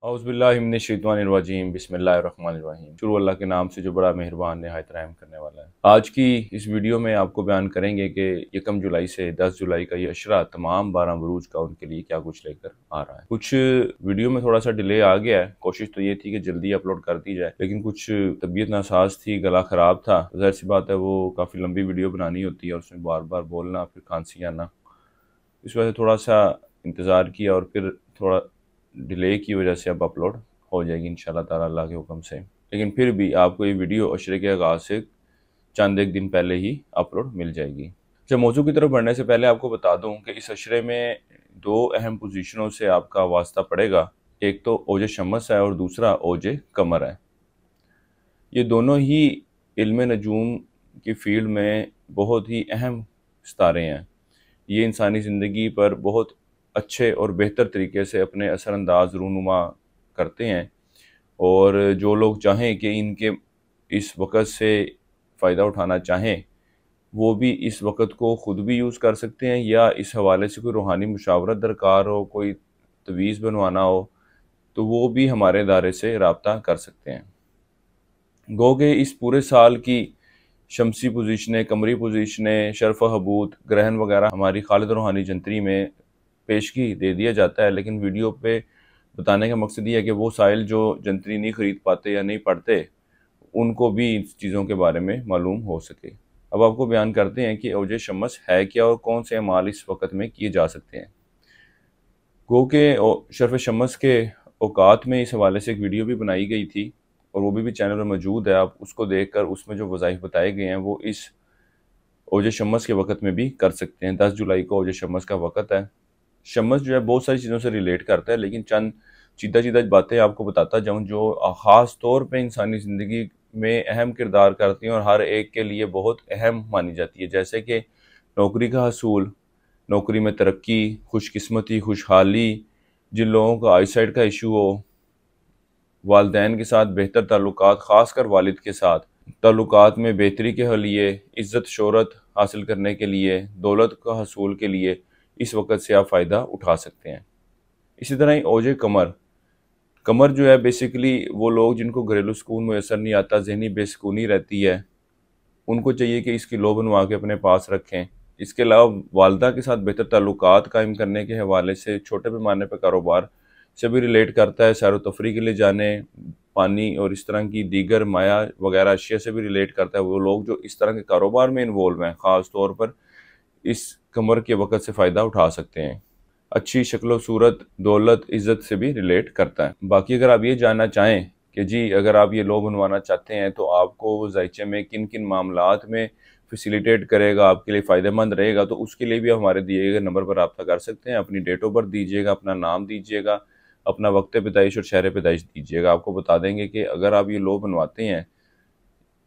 औज़ुबिल्लाहिमिनश्शैतानिर्रजीम बिस्मिल्लाहिर्रहमानिर्रहीम। शुरू अल्लाह के नाम से जो बड़ा मेहरबान निहायत रहम करने वाला है। आज की इस वीडियो में आपको बयान करेंगे कि 1 जुलाई से 10 जुलाई का ये अशरा तमाम 12 बुरूज का उनके लिए क्या कुछ लेकर आ रहा है। कुछ वीडियो में थोड़ा सा डिले आ गया है, कोशिश तो ये थी कि जल्दी अपलोड कर दी जाए, लेकिन कुछ तबीयत नासाज थी, गला ख़राब था। ज़ाहिर सी बात है वो काफ़ी लंबी वीडियो बनानी होती है और उसमें बार बार बोलना, फिर खांसी आना, इस वजह से थोड़ा सा इंतज़ार किया और फिर थोड़ा डिले की वजह से अब अपलोड हो जाएगी इंशाल्लाह ताला अल्लाह के हुक्म से। लेकिन फिर भी आपको ये वीडियो अशरे के आगाज़ से चंद एक दिन पहले ही अपलोड मिल जाएगी। अच्छा, मौजू की तरफ बढ़ने से पहले आपको बता दूं कि इस अशरे में दो अहम पोजीशनों से आपका वास्ता पड़ेगा। एक तो ओज शम्स है और दूसरा ओज कमर है। ये दोनों ही इल्म नजूम की फील्ड में बहुत ही अहम सितारे हैं। ये इंसानी ज़िंदगी पर बहुत अच्छे और बेहतर तरीके से अपने असरअंदाज रूनुमा करते हैं, और जो लोग चाहें कि इनके इस वक़्त से फ़ायदा उठाना चाहें, वो भी इस वक़्त को ख़ुद भी यूज़ कर सकते हैं, या इस हवाले से कोई रूहानी मुशावरत दरकार हो, कोई तवीज़ बनवाना हो, तो वो भी हमारे इदारे से रब्ता कर सकते हैं। गो के इस पूरे साल की शमसी पोजीशनें, कमरी पोजीशनें, शर्फ़ हबूत, ग्रहण वगैरह हमारी खालिद रूहानी जंतरी में पेशगी दे दिया जाता है, लेकिन वीडियो पे बताने का मकसद ये है कि वो साइल जो जंतरी नहीं ख़रीद पाते या नहीं पढ़ते, उनको भी इन चीज़ों के बारे में मालूम हो सके। अब आपको बयान करते हैं कि औज शम्स है क्या और कौन से अमाल इस वक़्त में किए जा सकते हैं। गो के शर्फ़ शम्स के औकात में इस हवाले से एक वीडियो भी बनाई गई थी, और वो भी चैनल पर मौजूद है। आप उसको देख कर उसमें जो वज़ाइफ बताए गए हैं वो इस ओज शम्स के वक़्त में भी कर सकते हैं। 10 जुलाई को ओज शम्स का वक़्त है। शम्स जो है बहुत सारी चीज़ों से रिलेट करता है, लेकिन चंद सीधा सीधा बातें आपको बताता जाऊँ जो ख़ास तौर पे इंसानी ज़िंदगी में अहम किरदार करती हैं और हर एक के लिए बहुत अहम मानी जाती है। जैसे कि नौकरी का हसूल, नौकरी में तरक्की, खुशकिस्मती, खुशहाली, जिन लोगों का आईसाइट का इशू हो, वालिदैन के साथ बेहतर ताल्लुकात, ख़ासकर वालिद के साथ ताल्लुकात में बेहतरी के लिए, इज़्ज़त शोहरत हासिल करने के लिए, दौलत का हसूल के लिए इस वक़्त से आप फ़ायदा उठा सकते हैं। इसी तरह ही ओज कमर, कमर जो है बेसिकली वो लोग जिनको घरेलू सुकून मैसर नहीं आता, ज़हनी बेसुकूनी रहती है, उनको चाहिए कि इसकी लो बनवा के अपने पास रखें। इसके अलावा वालदा के साथ बेहतर ताल्लुकात कायम करने के हवाले से छोटे पैमाने पर कारोबार से भी रिलेट करता है। सैर व तफरी के लिए जाने, पानी और इस तरह की दीगर माया वगैरह अशिया से भी रिलेट करता है। वो लोग जो इस तरह के कारोबार में इन्वॉल्व हैं, ख़ास तौर पर इस कमर के वक़्त से फ़ायदा उठा सकते हैं। अच्छी शक्ल सूरत, दौलत, इज़्ज़त से भी रिलेट करता है। बाकी अगर आप ये जानना चाहें कि जी अगर आप ये लो बनवाना चाहते हैं तो आपको वो ज़ायचे में किन किन मामलात में फैसिलिटेट करेगा, आपके लिए फ़ायदेमंद रहेगा, तो उसके लिए भी आप हमारे दिए गए नंबर पर रब्ता कर सकते हैं। अपनी डेट ऑफ बर्थ दीजिएगा, अपना नाम दीजिएगा, अपना वक्त पैदाइश और शहर पैदाइश दीजिएगा। आपको बता देंगे कि अगर आप ये लो बनवाते हैं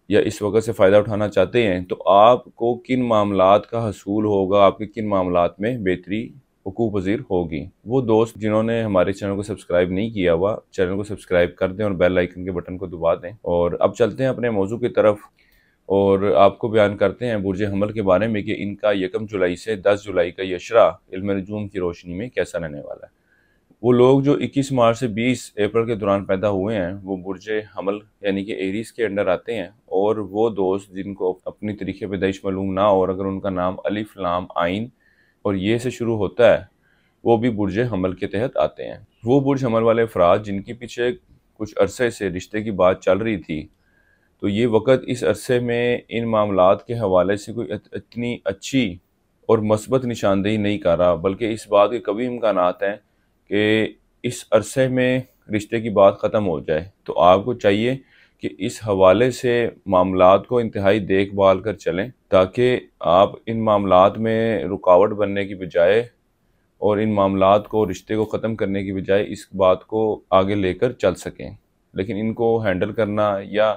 या इस वक़्त से फ़ायदा उठाना चाहते हैं तो आपको किन मामलात का हसूल होगा, आपके किन मामलात में बेहतरी वकूफ़ पज़ीर होगी। वो दोस्त जिन्होंने हमारे चैनल को सब्सक्राइब नहीं किया हुआ, चैनल को सब्सक्राइब कर दें और बेल आइकन के बटन को दबा दें। और अब चलते हैं अपने मौजू की तरफ और आपको बयान करते हैं बुर्ज हमल के बारे में कि इनका 1 जुलाई से 10 जुलाई का ये अशरा इल्म नजूम की रोशनी में कैसा रहने वाला है। वो लोग जो 21 मार्च से 20 अप्रैल के दौरान पैदा हुए हैं वो बुर्ज हमल यानी कि एरीज के अंडर आते हैं, और वो दोस्त जिनको अपनी तरीके पैदाइश मालूम ना हो और अगर उनका नाम अलिफ लाम आइन और ये से शुरू होता है, वो भी बुर्ज हमल के तहत आते हैं। वो बुर्ज हमल वाले अफराद जिनकी पीछे कुछ अरसे से रिश्ते की बात चल रही थी, तो ये वक़्त इस अरसे में इन मामलात के हवाले से कोई इतनी अच्छी और मस्बत निशानदेही नहीं कर रहा, बल्कि इस बात के कभी इम्कानात हैं कि इस अरसे में रिश्ते की बात ख़त्म हो जाए। तो आपको चाहिए कि इस हवाले से मामलात को इंतहाई देखभाल कर चलें, ताकि आप इन मामलात में रुकावट बनने की बजाय और इन मामलात को, रिश्ते को ख़त्म करने की बजाय इस बात को आगे लेकर चल सकें। लेकिन इनको हैंडल करना या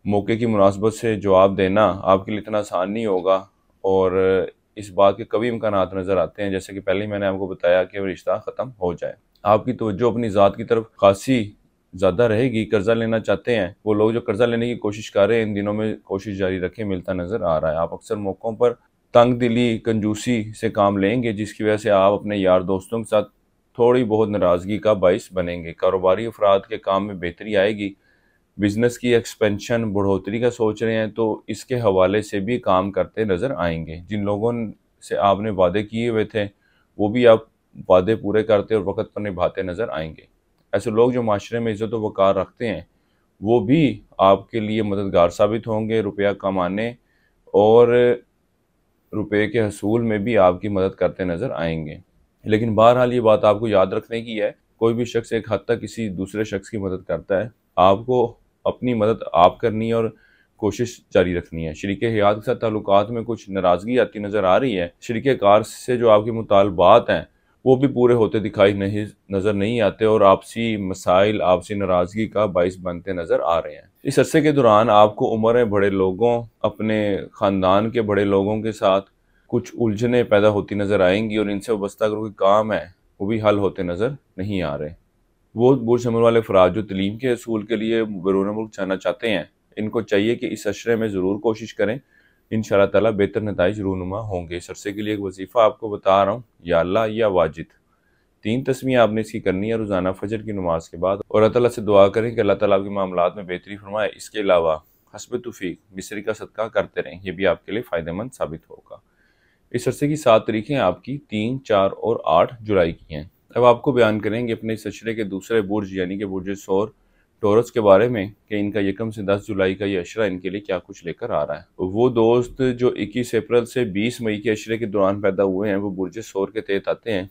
मौके की मुनासबत से जवाब देना आपके लिए इतना आसान नहीं होगा, और इस बात के कभी इम्कानात नज़र आते हैं, जैसे कि पहले ही मैंने आपको बताया, कि वो रिश्ता ख़त्म हो जाए। आपकी तवज्जो अपनी ज़ात की तरफ खासी ज़्यादा रहेगी। कर्ज़ा लेना चाहते हैं, वो लोग जो कर्ज़ा लेने की कोशिश कर रहे हैं, इन दिनों में कोशिश जारी रखें, मिलता नज़र आ रहा है। आप अक्सर मौक़ों पर तंग दिली, कंजूसी से काम लेंगे, जिसकी वजह से आप अपने यार दोस्तों के साथ थोड़ी बहुत नाराज़गी का बाइस बनेंगे। कारोबारी अफराद के काम में बेहतरी आएगी। बिजनेस की एक्सपेंशन बढ़ोतरी का सोच रहे हैं तो इसके हवाले से भी काम करते नज़र आएंगे। जिन लोगों से आपने वादे किए हुए थे वो भी आप वादे पूरे करते और वक़्त पर निभाते नज़र आएंगे। ऐसे लोग जो माशरे में इज़्ज़त व वक़ार रखते हैं वो भी आपके लिए मददगार साबित होंगे। रुपया कमाने और रुपए के हसूल में भी आपकी मदद करते नज़र आएंगे। लेकिन बहरहाल ये बात आपको याद रखने की है, कोई भी शख्स एक हद तक किसी दूसरे शख्स की मदद करता है, आपको अपनी मदद आप करनी है और कोशिश जारी रखनी है। शरीके हयात के साथ ताल्लुकात में कुछ नाराज़गी आती नज़र आ रही है। शरीके कार से जो आपके मुतालबात हैं वो भी पूरे होते दिखाई नज़र नहीं आते और आपसी मसाइल, आपसी नाराज़गी का बाइस बनते नज़र आ रहे हैं। इस अरसे के दौरान आपको उम्र बड़े लोगों, अपने ख़ानदान के बड़े लोगों के साथ कुछ उलझनें पैदा होती नज़र आएंगी और इनसे वाबस्ता अगर कोई काम है वो भी हल होते नज़र नहीं आ रहे। वो बुर्ज अमल वाले अफराद जो तलीम के असूल के लिए बैरून मुल्क जाना चाहते हैं, इनको चाहिए कि इस अशरे में ज़रूर कोशिश करें। इंशाअल्लाह ताला बेहतर नताइज रूनुमा होंगे। इस अरसे के लिए एक वजीफ़ा आपको बता रहा हूँ, या अल्लाह या वाजिद। 3 तस्मीयाँ आपने इसकी करनी है रोज़ाना फजर की नमाज के बाद, और अल्लाह ताला से दुआ करें कि अल्लाह ताला आपके मामलात में बेहतरी फरमाए। इसके अलावा हस्ब तौफीक मिस्री का सदका करते रहें, ये भी आपके लिए फ़ायदेमंद साबित होगा। इस अरसे की 7 तारीखें आपकी 3, 4 और 8 जुलाई की हैं। अब आपको बयान करेंगे अपने इस अशरे के दूसरे बुर्ज यानी कि बुर्ज सौर टोरस के बारे में कि इनका 1 से 10 जुलाई का ये अशरा इनके लिए क्या कुछ लेकर आ रहा है। वो दोस्त जो 21 अप्रैल से 20 मई के अशरे के दौरान पैदा हुए हैं वो बुर्ज सौर के तहत आते हैं।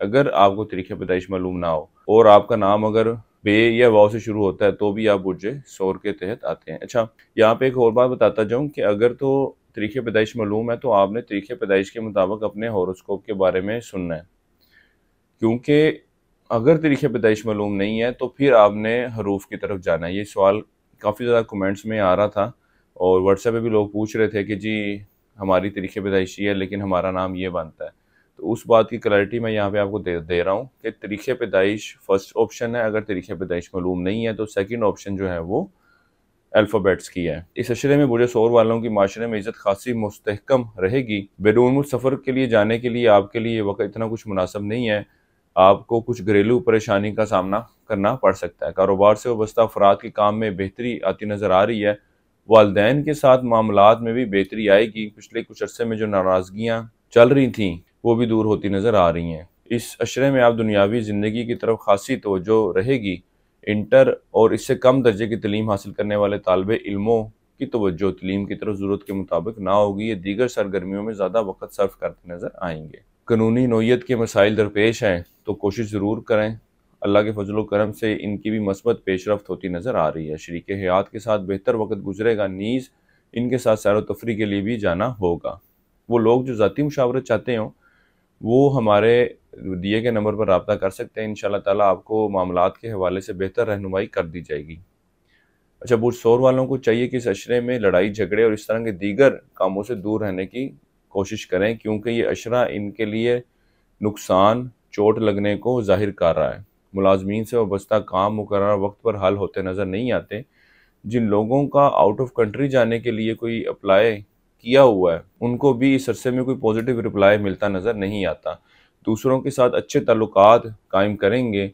अगर आपको तारीख़ पैदाइश मालूम ना हो और आपका नाम अगर बे या वाव से शुरू होता है तो भी आप बुर्ज सौर के तहत आते हैं। अच्छा, यहाँ पे एक और बात बताता जाऊँ कि अगर तो तारीख़ पैदाइश मालूम है तो आपने तारीख़ पैदाइश के मुताबिक अपने हॉरोस्कोप के बारे में सुनना है, क्योंकि अगर तारीख़ पैदाइश मालूम नहीं है तो फिर आपने हरूफ की तरफ जाना है। ये सवाल काफ़ी ज़्यादा कमेंट्स में आ रहा था और व्हाट्सएप पे भी लोग पूछ रहे थे कि जी हमारी तारीख़ पैदाइश ये है लेकिन हमारा नाम ये बनता है। तो उस बात की क्लैरिटी मैं यहाँ पे आपको दे रहा हूँ कि तारीख़ पैदाइश फर्स्ट ऑप्शन है। अगर तारीख़ पैदाइश मालूम नहीं है तो सेकंड ऑप्शन जो है वो अल्फ़ाबेट्स की है। इस अशरे में बुर्ज सौर वालों की माशरे में इज़्ज़त खासी मुस्तहकम रहेगी। बैरून मुल्क सफ़र के लिए जाने के लिए आपके लिए वक्त इतना कुछ मुनासिब नहीं है। आपको कुछ घरेलू परेशानी का सामना करना पड़ सकता है। कारोबार से वाबस्ता अफराद के काम में बेहतरी आती नज़र आ रही है। वालिदैन के साथ मामलात में भी बेहतरी आएगी। पिछले कुछ अरसे में जो नाराज़गियाँ चल रही थीं वो भी दूर होती नज़र आ रही हैं। इस अशरे में आप दुनियावी ज़िंदगी की तरफ खासी तवज्जो रहेगी। इंटर और इससे कम दर्जे की तलीम हासिल करने वाले तालिबे इल्मों की तवज्जो तलीम की तरफ ज़रूरत के मुताबिक ना होगी। ये दीगर सरगर्मियों में ज़्यादा वक़्त सर्फ करते नज़र आएंगे। कानूनी नौइयत के मसाइल दरपेश हैं तो कोशिश ज़रूर करें। अल्लाह के फजल करम से इनकी भी मस्बत पेशरफ्त होती नज़र आ रही है। शरीके हयात के साथ बेहतर वक्त गुजरेगा। नीज़ इनके साथ सैर व तफरी के लिए भी जाना होगा। वो लोग जो ज़ाती मुशावरत चाहते हों वो हमारे दिए के नंबर पर रब्ता कर सकते हैं। इंशाअल्लाह ताला आपको मामलात के हवाले से बेहतर रहनुमाई कर दी जाएगी। अच्छा, बुर्ज सौर वालों को चाहिए कि इस अशरे में लड़ाई झगड़े और इस तरह के दीगर कामों से दूर रहने की कोशिश करें, क्योंकि ये अशरा इनके लिए नुकसान, चोट लगने को जाहिर कर रहा है। मुलाजमीन से वाबस्ता काम मुकर्रर वक्त पर हल होते नज़र नहीं आते। जिन लोगों का आउट ऑफ कंट्री जाने के लिए कोई अप्लाई किया हुआ है उनको भी इस अरसे में कोई पॉजिटिव रिप्लाई मिलता नज़र नहीं आता। दूसरों के साथ अच्छे ताल्लुकात कायम करेंगे।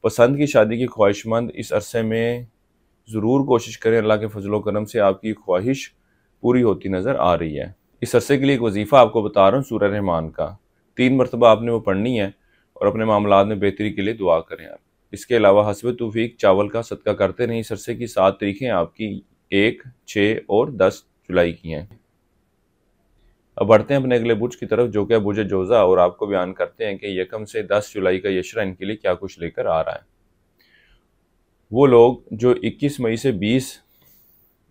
पसंद की शादी की ख्वाहिशमंद इस अरसे में ज़रूर कोशिश करें। अल्लाह के फजल करम से आपकी ख्वाहिश पूरी होती नज़र आ रही है। इस अरसे के लिए एक वजीफ़ा आपको बता रहा हूँ सूरह रहमान का। 3 मरतबा आपने वो पढ़नी है और अपने मामलात में बेहतरी के लिए दुआ करें आप। इसके अलावा हस्ब तौफीक चावल का सदका करते रहें। इस अरसे की 7 तारीखें आपकी 1, 6 और 10 जुलाई की हैं। अब बढ़ते हैं अपने अगले बुर्ज की तरफ जो कि बुर्ज जोज़ा, और आपको बयान करते हैं कि 1 से 10 जुलाई का अशरा इनके लिए क्या कुछ लेकर आ रहा है। वो लोग जो 21 मई से 20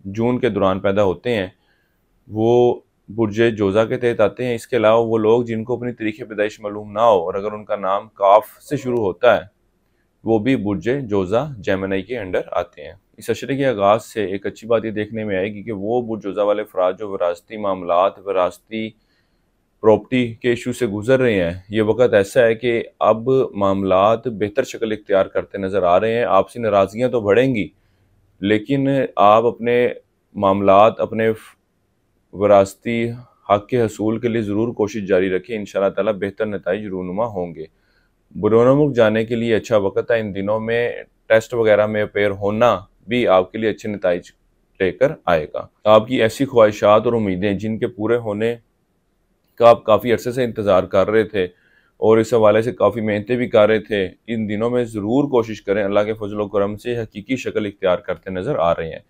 जून के दौरान पैदा होते हैं वो बुर्ज जोज़ा के तहत आते हैं। इसके अलावा वो लोग जिनको अपनी तारीख़ पैदाइश मालूम ना हो और अगर उनका नाम काफ से शुरू होता है वो भी बुर्ज जोज़ा जेमिनी के अंडर आते हैं। इस अशरे के आगाज़ से एक अच्छी बात ये देखने में आएगी कि वो बुर्ज जोज़ा वाले अफराद जो विरासती मामलात, विरासती प्रॉपर्टी के इशू से गुजर रहे हैं, ये वक्त ऐसा है कि अब मामलात बेहतर शक्ल इख्तियार करते नज़र आ रहे हैं। आपसी नाराज़गियाँ तो बढ़ेंगी लेकिन आप अपने मामलात, अपने विरासती हक़ के हसूल के लिए ज़रूर कोशिश जारी रखें। इंशाअल्लाह ताला बेहतर नताइज रूनुमा होंगे। बुरे मुल्क जाने के लिए अच्छा वक्त है। इन दिनों में टेस्ट वगैरह में अपेयर होना भी आपके लिए अच्छे नताइज लेकर आएगा। आपकी ऐसी ख्वाहिशात और उम्मीदें जिनके पूरे होने का आप काफ़ी अरसे से इंतज़ार कर रहे थे और इस हवाले से काफ़ी मेहनतें भी कर रहे थे, इन दिनों में ज़रूर कोशिश करें। अल्लाह के फजल व करम से हकीकी शक्ल इख्तियार करते नज़र आ रहे हैं।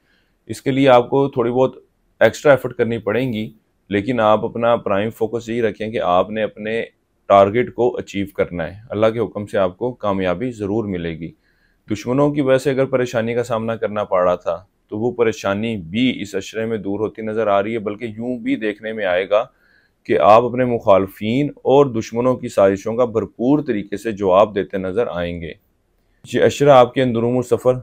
इसके लिए आपको थोड़ी बहुत एक्स्ट्रा एफर्ट करनी पड़ेंगी, लेकिन आप अपना प्राइम फोकस यही रखें कि आपने अपने टारगेट को अचीव करना है। अल्लाह के हुक्म से आपको कामयाबी ज़रूर मिलेगी। दुश्मनों की वजह से अगर परेशानी का सामना करना पड़ रहा था, तो वो परेशानी भी इस अशरे में दूर होती नज़र आ रही है, बल्कि यूं भी देखने में आएगा कि आप अपने मुखालफीन और दुश्मनों की साजिशों का भरपूर तरीके से जवाब देते नज़र आएंगे। ये अशरा आपके अंदरूनी सफ़र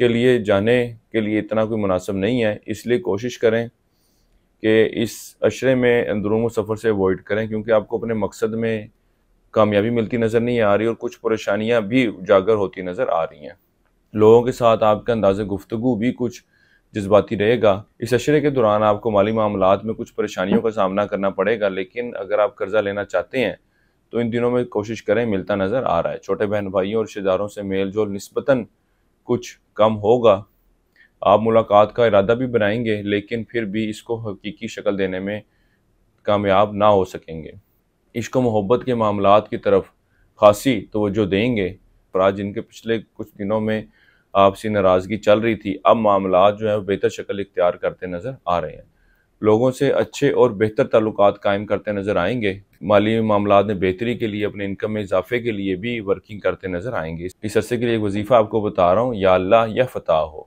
के लिए जाने के लिए इतना कोई मुनासिब नहीं है, इसलिए कोशिश करें कि इस अशरे में अंदरूनी सफ़र से अवॉइड करें, क्योंकि आपको अपने मकसद में कामयाबी मिलती नज़र नहीं आ रही और कुछ परेशानियां भी उजागर होती नज़र आ रही हैं। लोगों के साथ आपका अंदाज़ गुफ्तगू भी कुछ जज्बाती रहेगा। इस अशरे के दौरान आपको माली मामलात में कुछ परेशानियों का सामना करना पड़ेगा, लेकिन अगर आप कर्जा लेना चाहते हैं तो इन दिनों में कोशिश करें, मिलता नज़र आ रहा है। छोटे बहन भाइयों और रिश्तेदारों से मेल जोल निस्बतन कुछ कम होगा। आप मुलाकात का इरादा भी बनाएंगे, लेकिन फिर भी इसको हकीकी शक्ल देने में कामयाब ना हो सकेंगे। इश्क मोहब्बत के मामलात की तरफ खासी तवज्जो देंगे। अफराद जिनके पिछले कुछ दिनों में आपसी नाराज़गी चल रही थी, अब मामलात जो है वो बेहतर शक्ल इख्तियार करते नज़र आ रहे हैं। लोगों से अच्छे और बेहतर ताल्लुकात कायम करते नज़र आएंगे। माली मामलात में बेहतरी के लिए, अपने इनकम में इजाफे के लिए भी वर्किंग करते नज़र आएंगे। इस अरसे के लिए एक वजीफ़ा आपको बता रहा हूँ, या अल्लाह या फ़तह हो।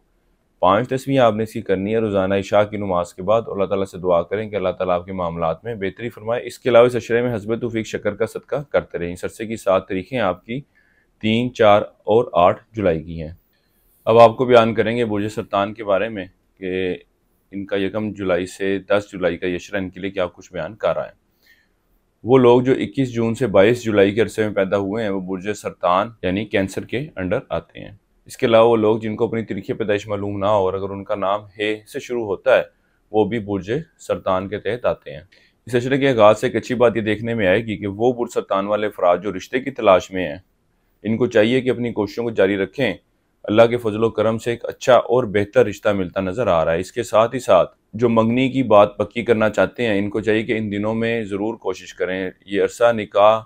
5 तस्वीरें आपने इसकी करनी है। रोज़ाना इशा की नमाज के बाद अल्लाह ताला से दुआ करें कि अल्लाह ताला आपके मामलात में बेहतरी फरमाए। इसके अलावा इस अशरे में हस्बत तौफीक शक्र का सदका करते रहें। इस अरसे की 7 तारीखें आपकी 3, 4 और 8 जुलाई की हैं। अब आपको बयान करेंगे बुर्ज सरतान के बारे में कि इनका 1 जुलाई से 10 जुलाई का अशरा इनके लिए क्या कुछ बयान कर रहा है। वो लोग जो 21 जून से 22 जुलाई के अरसे में पैदा हुए हैं, वो बुर्ज सरतान यानी कैंसर के अंडर आते हैं। इसके अलावा वो लोग जिनको अपनी तारीख़ पैदाइश मालूम ना हो और अगर उनका नाम हे से शुरू होता है, वो भी बुर्ज सरतान के तहत आते हैं। इस अशरे के आगाज़ से एक अच्छी बात ये देखने में आएगी कि वो बुर्ज सरतान वाले अफराद जो रिश्ते की तलाश में हैं, इनको चाहिए कि अपनी कोशिशों को जारी रखें। अल्लाह के फजल करम से एक अच्छा और बेहतर रिश्ता मिलता नज़र आ रहा है। इसके साथ ही साथ जो मंगनी की बात पक्की करना चाहते हैं, इनको चाहिए कि इन दिनों में ज़रूर कोशिश करें। ये अरसा निकाह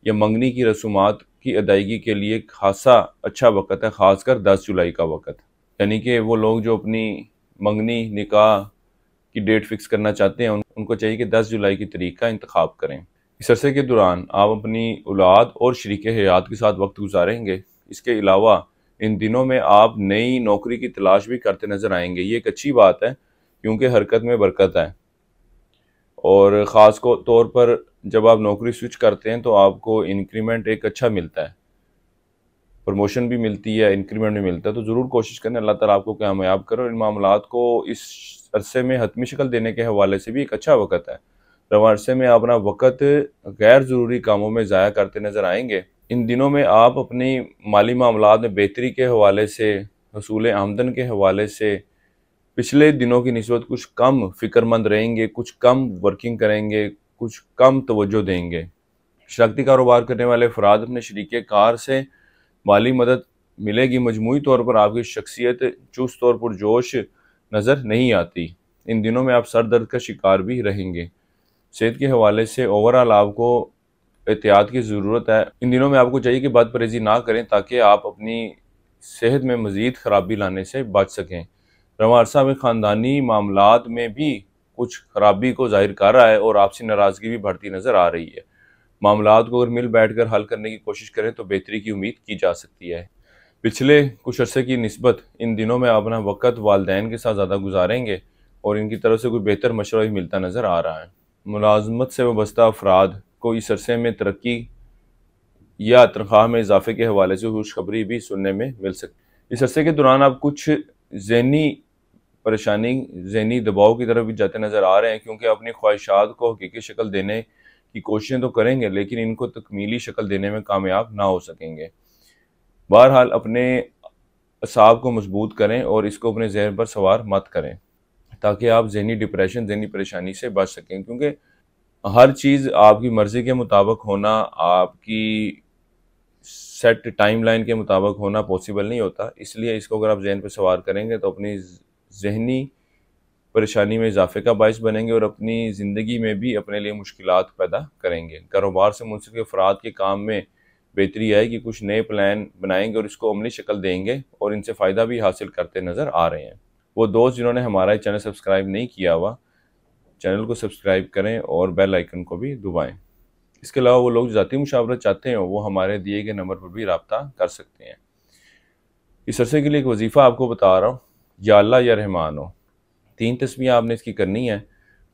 या मंगनी की रसूमात की अदायगी के लिए खासा अच्छा वक़्त है, ख़ासकर 10 जुलाई का वक़्त। यानी कि वो लोग जो अपनी मंगनी निकाह की डेट फ़िक्स करना चाहते हैं, उनको चाहिए कि 10 जुलाई की तारीख का इंतखाब करें। इस अरसे के दौरान आप अपनी औलाद और शरीके हयात के साथ वक्त गुजारेंगे। इसके अलावा इन दिनों में आप नई नौकरी की तलाश भी करते नज़र आएंगे। ये एक अच्छी बात है, क्योंकि हरकत में बरकत है और ख़ास तौर पर जब आप नौकरी स्विच करते हैं तो आपको इंक्रीमेंट एक अच्छा मिलता है, प्रमोशन भी मिलती है, इंक्रीमेंट भी मिलता है। तो ज़रूर कोशिश करें अल्लाह ताला आपको कामयाब करो। इन मामलात को इस अरसे में हतमी शक्ल देने के हवाले से भी एक अच्छा वक़्त है। रवां अरसे में आप अपना वक़्त गैर ज़रूरी कामों में ज़ाया करते नज़र आएंगे। इन दिनों में आप अपनी माली मामलात में बेहतरी के हवाले से, हसूल आमदन के हवाले से पिछले दिनों की निस्बत कुछ कम फ़िक्रमंद रहेंगे, कुछ कम वर्किंग करेंगे, कुछ कम तवज्जो देंगे। शराकती कारोबार करने वाले अफराद अपने शरीके कार से माली मदद मिलेगी। मजमूई तौर पर आपकी शख्सियत चुस्त और पुरजोश नज़र नहीं आती। इन दिनों में आप सर दर्द का शिकार भी रहेंगे। सेहत के हवाले से ओवरऑल आपको एहतियात की ज़रूरत है। इन दिनों में आपको चाहिए कि बद परहेज़ी ना करें, ताकि आप अपनी सेहत में मज़ीद ख़राबी लाने से बच सकें। रवां अरसा में ख़ानदानी मामलात में भी कुछ खराबी को ज़ाहिर कर रहा है और आपसी नाराज़गी भी बढ़ती नज़र आ रही है। मामलात को अगर मिल बैठ कर हल करने की कोशिश करें तो बेहतरी की उम्मीद की जा सकती है। पिछले कुछ अरसे की निस्बत इन दिनों में आप अपना वक़्त वालिदैन के साथ ज़्यादा गुजारेंगे और इनकी तरफ से कोई बेहतर मशवरा भी मिलता नज़र आ रहा है। मुलाजमत से वाबस्ता अफराद को इस अरसे में तरक्की या तनख्वाह में इजाफे के हवाले से खुशखबरी भी सुनने में मिल सकती है। इस अरसे के दौरान आप कुछ ज़हनी परेशानी, ज़हनी दबाव की तरफ भी जाते नज़र आ रहे हैं, क्योंकि अपनी ख्वाहिशात को हकीकी शक्ल देने की कोशिशें तो करेंगे, लेकिन इनको तकमीली शक्ल देने में कामयाब ना हो सकेंगे। बहरहाल अपने असाब को मजबूत करें और इसको अपने जहन पर सवार मत करें, ताकि आप ज़हनी डिप्रेशन, ज़हनी परेशानी से बच सकें। क्योंकि हर चीज़ आपकी मर्ज़ी के मुताबिक होना आपकी सेट टाइमलाइन के मुताबिक होना पॉसिबल नहीं होता। इसलिए इसको अगर आप जहन पे सवार करेंगे तो अपनी जहनी परेशानी में इजाफे का बायस बनेंगे और अपनी ज़िंदगी में भी अपने लिए मुश्किलात पैदा करेंगे। कारोबार से मुंसलिक अफराद के काम में बेहतरी आएगी, कुछ नए प्लान बनाएंगे और इसको अमली शक्ल देंगे और इनसे फ़ायदा भी हासिल करते नज़र आ रहे हैं। वो दोस्त जिन्होंने हमारा चैनल सब्सक्राइब नहीं किया हुआ, चैनल को सब्सक्राइब करें और बेल आइकन को भी दबाएं। इसके अलावा वो लोग ज़ाती मुशावरत चाहते हैं वो हमारे दिए गए नंबर पर भी रब्ता कर सकते हैं। इस अरसे के लिए एक वजीफ़ा आपको बता रहा हूँ, या अल्लाह या रहमान हो। 3 तस्बीह आपने इसकी करनी है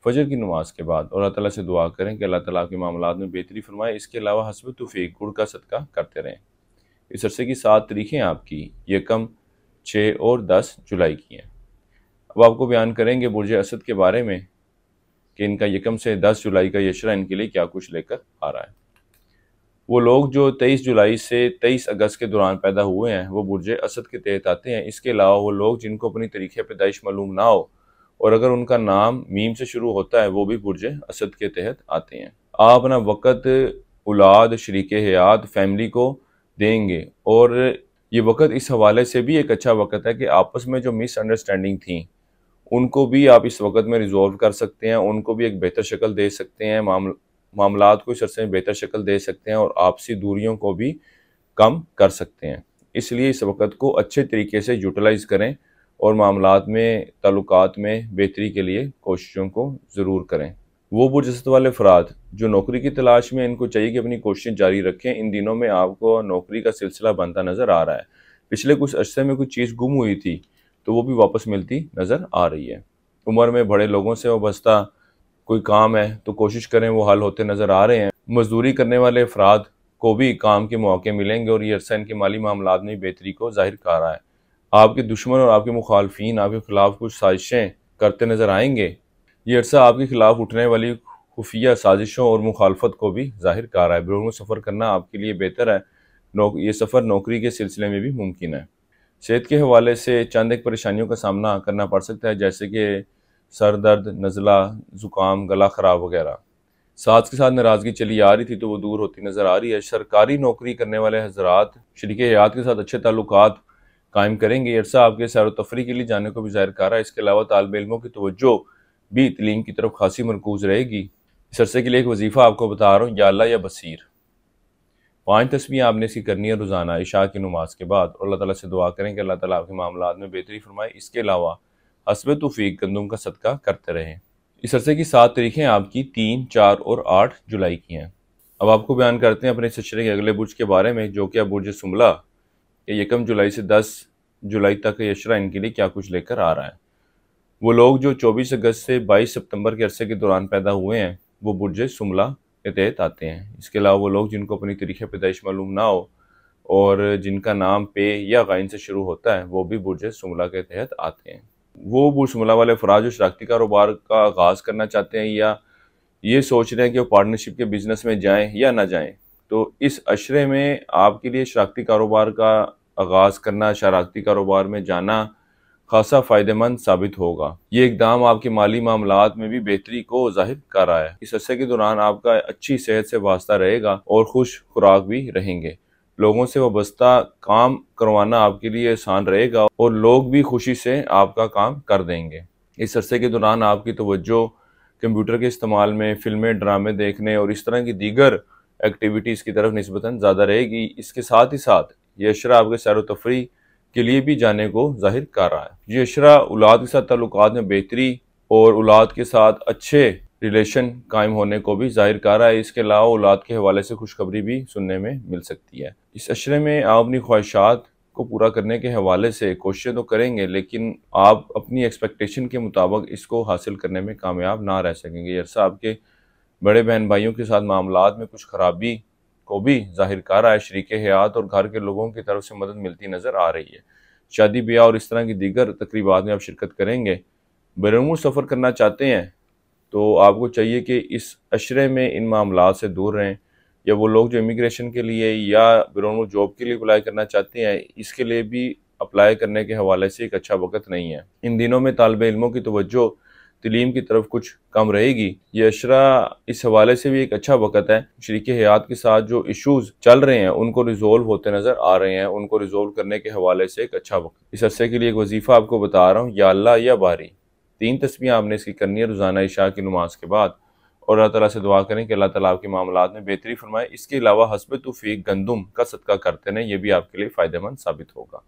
फजर की नमाज के बाद और अल्लाह ताला से दुआ करें कि अल्लाह ताला आपके मामलात में बेहतरी फरमाए। इसके अलावा हस्ब तौफीक गुड़ का सदका करते रहें। इस अरसे की 7 तारीखें आपकी 1, 6 और 10 जुलाई की हैं। अब आपको बयान करेंगे बुर्ज असद के बारे में कि इनका 1 से 10 जुलाई का यशरा इनके लिए क्या कुछ लेकर आ रहा है। वो लोग जो 23 जुलाई से 23 अगस्त के दौरान पैदा हुए हैं वो बुर्ज असद के तहत आते हैं। इसके अलावा वो लोग जिनको अपनी तरीक़े पैदाइश मालूम ना हो और अगर उनका नाम मीम से शुरू होता है वो भी बुर्ज असद के तहत आते हैं। आप अपना वक़्त औलाद, शरीके हयात, फैमिली को देंगे और ये वक़्त इस हवाले से भी एक अच्छा वक़्त है कि आपस में जो मिसअंडरस्टैंडिंग थी उनको भी आप इस वक़्त में रिजॉल्व कर सकते हैं, उनको भी एक बेहतर शक्ल दे सकते हैं, मामलात को इस अरसे में बेहतर शक्ल दे सकते हैं और आपसी दूरियों को भी कम कर सकते हैं। इसलिए इस वक़्त को अच्छे तरीके से यूटिलाइज़ करें और मामलात में, ताल्लुकात में बेहतरी के लिए कोशिशों को ज़रूर करें। वो बुर्ज असद वाले अफराद जो नौकरी की तलाश में, इनको चाहिए कि अपनी कोशिशें जारी रखें। इन दिनों में आपको नौकरी का सिलसिला बनता नज़र आ रहा है। पिछले कुछ अरसे में कुछ चीज़ गुम हुई थी तो वो भी वापस मिलती नज़र आ रही है। उम्र में बड़े लोगों से वाबस्ता कोई काम है तो कोशिश करें वो हल होते नज़र आ रहे हैं। मजदूरी करने वाले अफराद को भी काम के मौके मिलेंगे और ये अरसा इनके माली मामलात में बेहतरी को जाहिर कर रहा है। आपके दुश्मन और आपके मुखालफीन आपके खिलाफ कुछ साजिशें करते नज़र आएंगे। ये अरसा आपके खिलाफ उठने वाली खुफिया साजिशों और मुखालफत को भी जाहिर कर रहा है। बैरून सफ़र करना आपके लिए बेहतर है। ये सफ़र नौकरी के सिलसिले में भी मुमकिन है। सेहत के हवाले से चंद एक परेशानियों का सामना करना पड़ सकता है, जैसे कि सर दर्द, नज़ला, ज़ुकाम, गला ख़राब वगैरह। साथ के साथ नाराज़गी चली आ रही थी तो वो दूर होती नज़र आ रही है। सरकारी नौकरी करने वाले हज़रात शरीके हयात के साथ अच्छे ताल्लुकात कायम करेंगे। ये अरसा आपके सैर व तफरी के लिए जाने को भी ज़ाहिर कर रहा है। इसके अलावा तालिब इल्मों की तवज्जो भी तलीम की तरफ खासी मरकूज़ रहेगी। इस अरसे के लिए एक वजीफ़ा आपको बता रहा हूँ, या अल्लाह या बसीर। 5 तस्बीह आपने इसकी करनी है रोज़ाना इशा की नमाज के बाद और अल्लाह ताला से दुआ करें कि अल्लाह ताला आपके मामलात में बेहतरी फरमाए। इसके अलावा हस्ब तौफीक गंदम का सदका करते रहें। इस अरसे की 7 तारीखें आपकी 3, 4 और 8 जुलाई की हैं। अब आपको बयान करते हैं अपने इस अशरे के अगले बुर्ज के बारे में, जो कि बुर्ज सुमला के 1 जुलाई से 10 जुलाई तक यशरा इनके लिए क्या कुछ लेकर आ रहा है। वो लोग जो 24 अगस्त से 22 सितंबर के अरसे के दौरान पैदा हुए हैं वो बुर्ज सुमला के तहत आते हैं। इसके अलावा वो लोग जिनको अपनी तरीक़े पैदाइश मालूम ना हो और जिनका नाम पे या गाइन से शुरू होता है वो भी बुर्ज सुमला के तहत आते हैं। वो बुर्ज सुमला वाले अफराद जो शराकती कारोबार का आगाज़ करना चाहते हैं या ये सोच रहे हैं कि वो पार्टनरशिप के बिज़नेस में जाएं या ना जाएं, तो इस अशरे में आपके लिए शराकती कारोबार का आगाज़ करना, शराकती कारोबार में जाना खासा फ़ायदेमंद साबित होगा। ये इक़दाम आपके माली मामलात में भी बेहतरी को ज़ाहिर कर रहा है। इस अरसे के दौरान आपका अच्छी सेहत से वास्ता रहेगा और खुश खुराक भी रहेंगे। लोगों से वाबस्ता काम करवाना आपके लिए आसान रहेगा और लोग भी खुशी से आपका काम कर देंगे। इस अरसे के दौरान आपकी तवज्जो कंप्यूटर के इस्तेमाल में, फिल्में, ड्रामे देखने और इस तरह की दीगर एक्टिविटीज़ की तरफ निस्बतन ज़्यादा रहेगी। इसके साथ ही साथ ये अशरा आपके सैर व तफरी के लिए भी जाने को जाहिर कर रहा है। ये अशरा औलाद के साथ ताल्लुकात में बेहतरी और औलाद के साथ अच्छे रिलेशन कायम होने को भी जाहिर कर रहा है। इसके अलावा औलाद के हवाले से खुशखबरी भी सुनने में मिल सकती है। इस अशरे में आप अपनी ख्वाहिशात को पूरा करने के हवाले से कोशिशें तो करेंगे, लेकिन आप अपनी एक्सपेक्टेशन के मुताबिक इसको हासिल करने में कामयाब ना रह सकेंगे। ये अरसा आपके बड़े बहन भाइयों के साथ मामलात में कुछ खराबी को भी जाहिर कर रहा है। शरीके हयात और घर के लोगों की तरफ से मदद मिलती नज़र आ रही है। शादी ब्याह और इस तरह की दीगर तकरीबात में आप शिरकत करेंगे। बैरून सफ़र करना चाहते हैं तो आपको चाहिए कि इस अशरे में इन मामलात से दूर रहें। या वो लोग जो इमिग्रेशन के लिए या बैरून जॉब के लिए अप्लाई करना चाहते हैं, इसके लिए भी अप्लाई करने के हवाले से एक अच्छा वक्त नहीं है। इन दिनों में तालिब इल्मों की तवज्जो तलीम की तरफ कुछ कम रहेगी। ये अशरा इस हवाले से भी एक अच्छा वक्त है। शरीक हयात के साथ जो इश्यूज चल रहे हैं उनको रिजोल्व होते नजर आ रहे हैं, उनको रिजोल्व करने के हवाले से एक अच्छा वक्त। इस अरसे के लिए एक वजीफा आपको बता रहा हूँ, या अल्लाह या बारी। 3 तस्बीह आपने इसकी करनी है रोजाना इशा की नमाज के बाद, और अल्लाह ताला से दुआ करें कि अल्लाह ताला आपके मामलात में बेहतरी फरमाए। इसके अलावा हस्ब तौफीक गंदुम का सदका करते रहें, यह भी आपके लिए फ़ायदेमंद साबित होगा।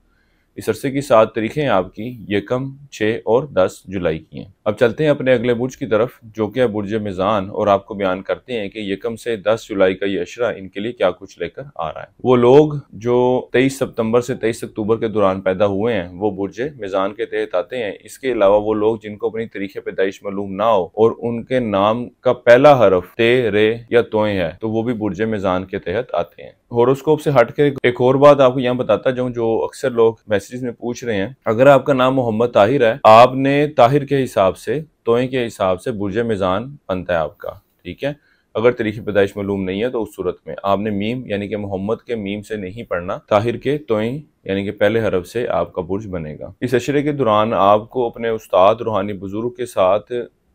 इस अरसे की 7 तारीखें आपकी यकम, 6 और 10 जुलाई की हैं। अब चलते हैं अपने अगले बुर्ज की तरफ, जो कि है बुर्ज मिज़ान, और आपको बयान करते हैं कि यकम से 10 जुलाई का ये अशरा इनके लिए क्या कुछ लेकर आ रहा है। वो लोग जो 23 सितंबर से 23 अक्टूबर के दौरान पैदा हुए हैं वो बुर्ज मिज़ान के तहत आते हैं। इसके अलावा वो लोग जिनको अपनी तारीख़ पैदाइश मालूम ना हो और उनके नाम का पहला हरफ ते, रे या तोए है, तो वो भी बुर्ज मिज़ान के तहत आते हैं। होरोस्कोप से हटकर एक और बात आपको यहाँ बताता जाऊँ, जो अक्सर लोग मैसेज में पूछ रहे हैं। अगर आपका नाम मोहम्मद ताहिर है, आपने ताहिर के हिसाब से, तोए के हिसाब से बुर्ज मिज़ान बनता है आपका, ठीक है। अगर तारीख़ पैदाइश मालूम नहीं है तो उस सूरत में आपने मीम यानी कि मोहम्मद के मीम से नहीं पढ़ना, ताहिर के तोए यानी कि पहले हरफ से आपका बुर्ज बनेगा। इस अशरे के दौरान आपको अपने उस्ताद रूहानी बुजुर्ग के साथ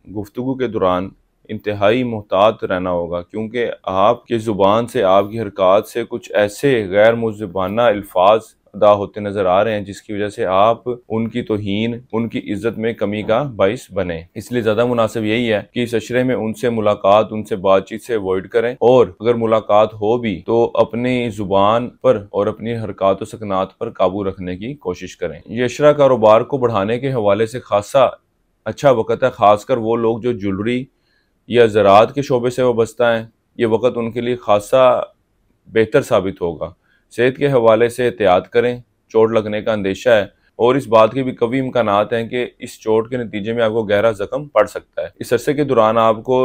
गुफ्तगू के दौरान इंतहाई मोहतात रहना होगा, क्योंकि आपकी ज़ुबान से, आपकी हरकत से कुछ ऐसे गैर मुज़िबाना अल्फाज अदा होते नजर आ रहे हैं जिसकी वजह से आप उनकी तौहीन, उनकी इज्जत में कमी का बाइस बने। इसलिए ज्यादा मुनासिब यही है कि इस अशरे में उनसे मुलाकात, उनसे बातचीत से अवॉइड करें, और अगर मुलाकात हो भी तो अपनी जुबान पर और अपनी हरकत और सकनात पर काबू रखने की कोशिश करें। ये अशरा कारोबार को बढ़ाने के हवाले से खासा अच्छा वक़्त है, खासकर वो लोग जो ज्वेलरी या ज़राअत के शोबे से वाबस्ता हैं। ये वक़्त उनके लिए खासा बेहतर साबित होगा। सेहत के हवाले से एहतियात करें, चोट लगने का अंदेशा है और इस बात के भी कभी इम्कानात हैं कि इस चोट के नतीजे में आपको गहरा जख्म पड़ सकता है। इस अरसे के दौरान आपको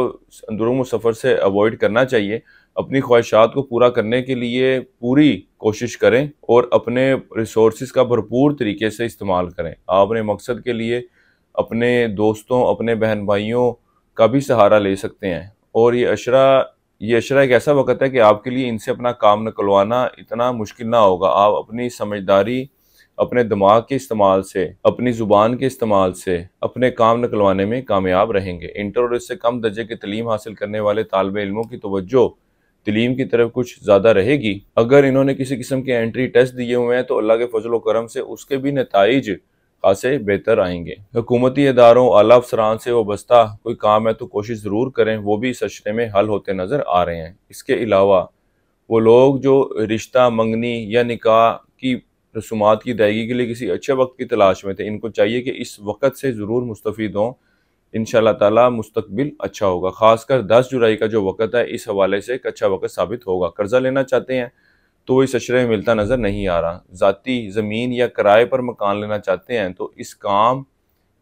अंदरूनी सफ़र से अवॉइड करना चाहिए। अपनी ख्वाहिशात को पूरा करने के लिए पूरी कोशिश करें और अपने रिसोर्सेज का भरपूर तरीके से इस्तेमाल करें। आप अपने मकसद के लिए अपने दोस्तों, अपने बहन भाइयों का भी सहारा ले सकते हैं। और ये अशरा एक ऐसा वक्त है कि आपके लिए इनसे अपना काम निकलवाना इतना मुश्किल ना होगा। आप अपनी समझदारी, अपने दिमाग के इस्तेमाल से, अपनी ज़ुबान के इस्तेमाल से अपने काम निकलवाने में कामयाब रहेंगे। इंटर और इससे कम दर्जे की तलीम हासिल करने वाले तालिब इल्मों की तवज्जो तलीम की तरफ कुछ ज़्यादा रहेगी। अगर इन्होंने किसी किस्म के एंट्री टेस्ट दिए हुए हैं तो अल्लाह के फजल व करम से उसके भी नताइज खासे बेहतर आएंगे। हुकूमती इदारों, आला अफसरान से वाबस्ता कोई काम है तो कोशिश ज़रूर करें, वो भी इस अशरे में हल होते नज़र आ रहे हैं। इसके अलावा वो लोग जो रिश्ता, मंगनी या निकाह की रसूमात की अदायगी के लिए किसी अच्छे वक्त की तलाश में थे, इनको चाहिए कि इस वक्त से ज़रूर मुस्तफ़ीद हों। इंशाअल्लाह ताला मुस्तकबिल अच्छा होगा। खासकर 10 जुलाई का जो वक्त है इस हवाले से एक अच्छा वक्त साबित होगा। कर्जा लेना चाहते हैं तो इस अशरे में मिलता नज़र नहीं आ रहा। ज़ाती ज़मीन या किराए पर मकान लेना चाहते हैं तो इस काम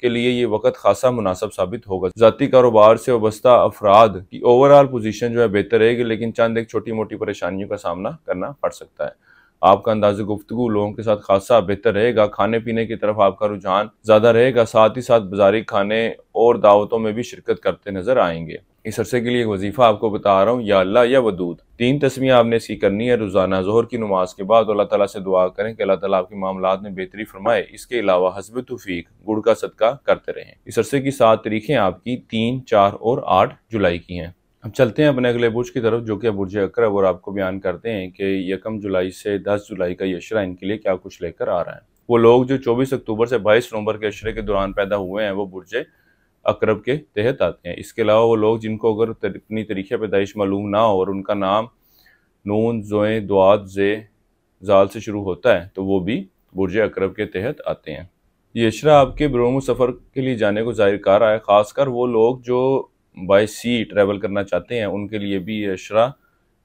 के लिए ये वक्त खासा मुनासिब साबित होगा। ज़ाती कारोबार से वाबस्ता अफराद की ओवरऑल पोजीशन जो है बेहतर रहेगी, लेकिन चंद एक छोटी मोटी परेशानियों का सामना करना पड़ सकता है। आपका अंदाज़ गुफ्तगू लोगों के साथ खासा बेहतर रहेगा। खाने पीने की तरफ आपका रुझान ज़्यादा रहेगा, साथ ही साथ बाजारी खाने और दावतों में भी शिरकत करते नजर आएंगे। इस अरसे के लिए एक वजीफा आपको बता रहा हूँ, या अल्लाह या वदूद। 3 तस्बीह आपने इसकी करनी है रोजाना ज़ोहर की नमाज के बाद। अल्लाह ताला से दुआ करें कि अल्लाह ताला आपके मामलात में बेहतरी फरमाए। इसके अलावा हस्ब तौफीक गुड़ का सदका करते रहें। इस अरसे की 7 तारीखें आपकी 3, 4 और 8 जुलाई की हैं। अब चलते हैं अपने अगले बुर्ज की तरफ, जो कि बुर्ज अकरब, और आपको बयान करते हैं कि यकम जुलाई से 10 जुलाई का ये अशरा इनके लिए क्या कुछ लेकर आ रहा है। वो लोग जो 24 अक्टूबर से 22 नवंबर के अशरे के दौरान पैदा हुए हैं वो बुर्ज अकरब के तहत आते हैं। इसके अलावा वो लोग जिनको अगर अपनी तरीक़े पैदाइश मालूम ना हो और उनका नाम नून, ज़ोए, दुआत, जे, जाल से शुरू होता है तो वो भी बुर्ज अकरब के तहत आते हैं। ये अशरा आपके बरूम सफ़र के लिए जाने को जाहिर कर रहा है। ख़ासकर वो लोग जो बाय सी ट्रैवल करना चाहते हैं उनके लिए भी ये अशरा